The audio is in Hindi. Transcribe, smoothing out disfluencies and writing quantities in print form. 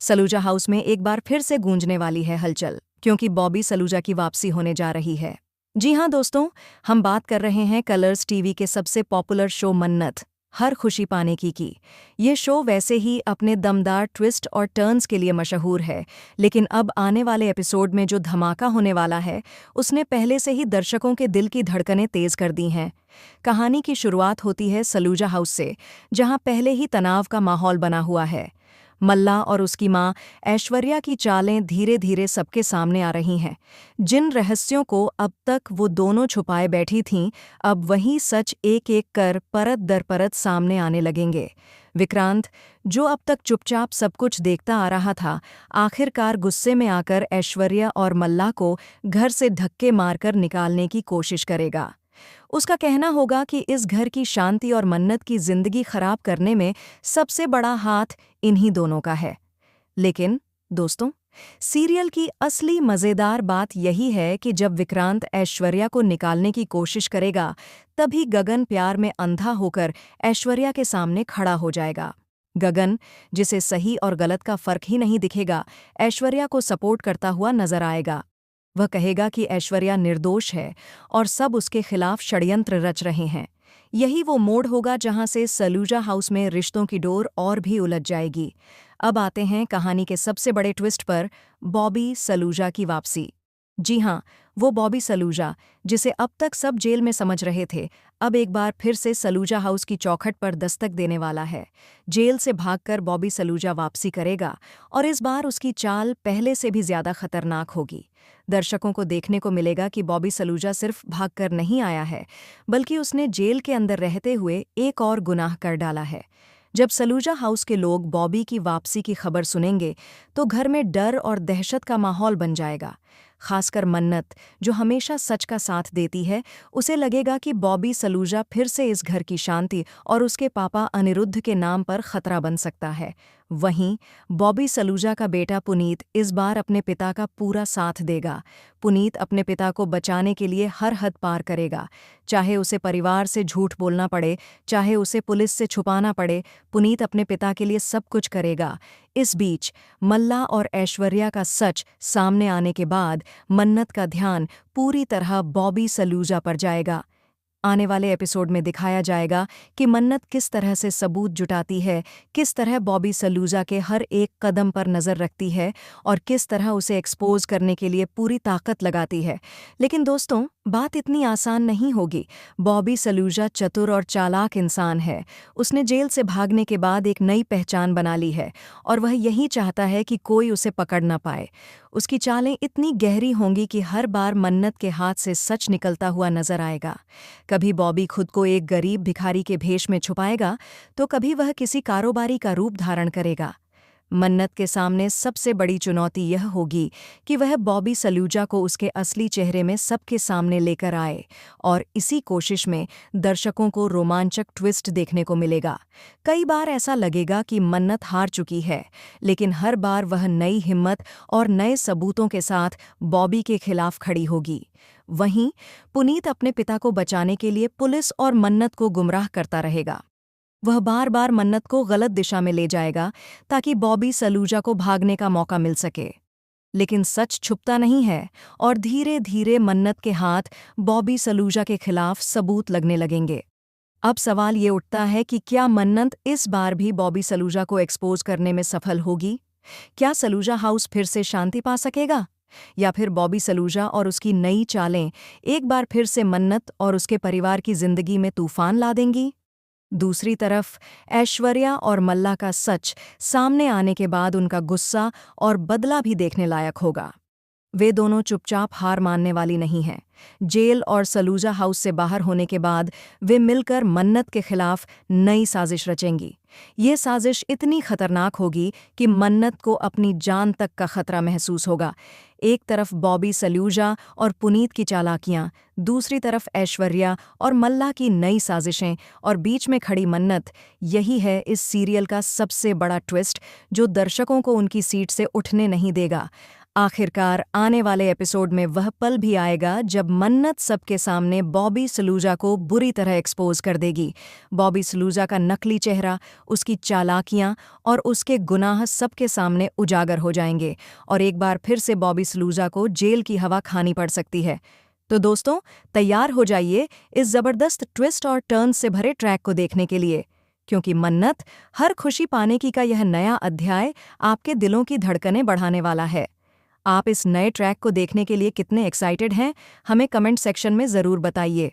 सलूजा हाउस में एक बार फिर से गूंजने वाली है हलचल, क्योंकि बॉबी सलूजा की वापसी होने जा रही है। जी हाँ दोस्तों, हम बात कर रहे हैं कलर्स टीवी के सबसे पॉपुलर शो मन्नत, हर खुशी पाने की। ये शो वैसे ही अपने दमदार ट्विस्ट और टर्न्स के लिए मशहूर है, लेकिन अब आने वाले एपिसोड में जो धमाका होने वाला है, उसने पहले से ही दर्शकों के दिल की धड़कनें तेज कर दी हैं। कहानी की शुरुआत होती है सलूजा हाउस से, जहां पहले ही तनाव का माहौल बना हुआ है। मल्ला और उसकी मां ऐश्वर्या की चालें धीरे धीरे सबके सामने आ रही हैं। जिन रहस्यों को अब तक वो दोनों छुपाए बैठी थीं, अब वही सच एक एक कर परत दर परत सामने आने लगेंगे। विक्रांत, जो अब तक चुपचाप सब कुछ देखता आ रहा था, आखिरकार गुस्से में आकर ऐश्वर्या और मल्ला को घर से धक्के मारकर निकालने की कोशिश करेगा। उसका कहना होगा कि इस घर की शांति और मन्नत की जिंदगी खराब करने में सबसे बड़ा हाथ इन्हीं दोनों का है। लेकिन दोस्तों, सीरियल की असली मजेदार बात यही है कि जब विक्रांत ऐश्वर्या को निकालने की कोशिश करेगा, तभी गगन प्यार में अंधा होकर ऐश्वर्या के सामने खड़ा हो जाएगा। गगन, जिसे सही और गलत का फर्क ही नहीं दिखेगा, ऐश्वर्या को सपोर्ट करता हुआ नजर आएगा। वह कहेगा कि ऐश्वर्या निर्दोष है और सब उसके खिलाफ षड्यंत्र रच रहे हैं। यही वो मोड़ होगा जहां से सलूजा हाउस में रिश्तों की डोर और भी उलझ जाएगी। अब आते हैं कहानी के सबसे बड़े ट्विस्ट पर, बॉबी सलूजा की वापसी। जी हाँ, वो बॉबी सलूजा, जिसे अब तक सब जेल में समझ रहे थे, अब एक बार फिर से सलूजा हाउस की चौखट पर दस्तक देने वाला है। जेल से भागकर बॉबी सलूजा वापसी करेगा, और इस बार उसकी चाल पहले से भी ज्यादा खतरनाक होगी। दर्शकों को देखने को मिलेगा कि बॉबी सलूजा सिर्फ भागकर नहीं आया है, बल्कि उसने जेल के अंदर रहते हुए एक और गुनाह कर डाला है। जब सलूजा हाउस के लोग बॉबी की वापसी की खबर सुनेंगे, तो घर में डर और दहशत का माहौल बन जाएगा। खासकर मन्नत, जो हमेशा सच का साथ देती है, उसे लगेगा कि बॉबी सलूजा फिर से इस घर की शांति और उसके पापा अनिरुद्ध के नाम पर खतरा बन सकता है। वहीं बॉबी सलूजा का बेटा पुनीत इस बार अपने पिता का पूरा साथ देगा। पुनीत अपने पिता को बचाने के लिए हर हद पार करेगा, चाहे उसे परिवार से झूठ बोलना पड़े, चाहे उसे पुलिस से छुपाना पड़े, पुनीत अपने पिता के लिए सब कुछ करेगा। इस बीच मल्ला और ऐश्वर्या का सच सामने आने के बाद मन्नत का ध्यान पूरी तरह बॉबी सलूजा पर जाएगा। आने वाले एपिसोड में दिखाया जाएगा कि मन्नत किस तरह से सबूत जुटाती है, किस तरह बॉबी सलूजा के हर एक कदम पर नज़र रखती है और किस तरह उसे एक्सपोज करने के लिए पूरी ताकत लगाती है। लेकिन दोस्तों, बात इतनी आसान नहीं होगी। बॉबी सलूजा चतुर और चालाक इंसान है। उसने जेल से भागने के बाद एक नई पहचान बना ली है, और वह यही चाहता है कि कोई उसे पकड़ न पाए। उसकी चालें इतनी गहरी होंगी कि हर बार मन्नत के हाथ से सच निकलता हुआ नजर आएगा। कभी बॉबी खुद को एक गरीब भिखारी के भेष में छुपाएगा, तो कभी वह किसी कारोबारी का रूप धारण करेगा। मन्नत के सामने सबसे बड़ी चुनौती यह होगी कि वह बॉबी सलूजा को उसके असली चेहरे में सबके सामने लेकर आए, और इसी कोशिश में दर्शकों को रोमांचक ट्विस्ट देखने को मिलेगा। कई बार ऐसा लगेगा कि मन्नत हार चुकी है, लेकिन हर बार वह नई हिम्मत और नए सबूतों के साथ बॉबी के खिलाफ खड़ी होगी। वहीं पुनीत अपने पिता को बचाने के लिए पुलिस और मन्नत को गुमराह करता रहेगा। वह बार बार मन्नत को गलत दिशा में ले जाएगा, ताकि बॉबी सलूजा को भागने का मौका मिल सके। लेकिन सच छुपता नहीं है, और धीरे धीरे मन्नत के हाथ बॉबी सलूजा के खिलाफ सबूत लगने लगेंगे। अब सवाल ये उठता है कि क्या मन्नत इस बार भी बॉबी सलूजा को एक्सपोज करने में सफल होगी? क्या सलूजा हाउस फिर से शांति पा सकेगा, या फिर बॉबी सलूजा और उसकी नई चालें एक बार फिर से मन्नत और उसके परिवार की जिंदगी में तूफान ला देंगी? दूसरी तरफ ऐश्वर्या और मल्ला का सच सामने आने के बाद उनका गुस्सा और बदला भी देखने लायक होगा। वे दोनों चुपचाप हार मानने वाली नहीं हैं। जेल और सलूजा हाउस से बाहर होने के बाद वे मिलकर मन्नत के खिलाफ नई साजिश रचेंगी। ये साजिश इतनी खतरनाक होगी कि मन्नत को अपनी जान तक का खतरा महसूस होगा। एक तरफ बॉबी सलूजा और पुनीत की चालाकियां, दूसरी तरफ ऐश्वर्या और मल्ला की नई साजिशें, और बीच में खड़ी मन्नत। यही है इस सीरियल का सबसे बड़ा ट्विस्ट, जो दर्शकों को उनकी सीट से उठने नहीं देगा। आखिरकार आने वाले एपिसोड में वह पल भी आएगा जब मन्नत सबके सामने बॉबी सलूजा को बुरी तरह एक्सपोज कर देगी। बॉबी सलूजा का नकली चेहरा, उसकी चालाकियां और उसके गुनाह सबके सामने उजागर हो जाएंगे और एक बार फिर से बॉबी सलूजा को जेल की हवा खानी पड़ सकती है। तो दोस्तों, तैयार हो जाइए इस जबरदस्त ट्विस्ट और टर्न्स से भरे ट्रैक को देखने के लिए, क्योंकि मन्नत हर खुशी पाने की का यह नया अध्याय आपके दिलों की धड़कनें बढ़ाने वाला है। आप इस नए ट्रैक को देखने के लिए कितने एक्साइटेड हैं, हमें कमेंट सेक्शन में ज़रूर बताइए।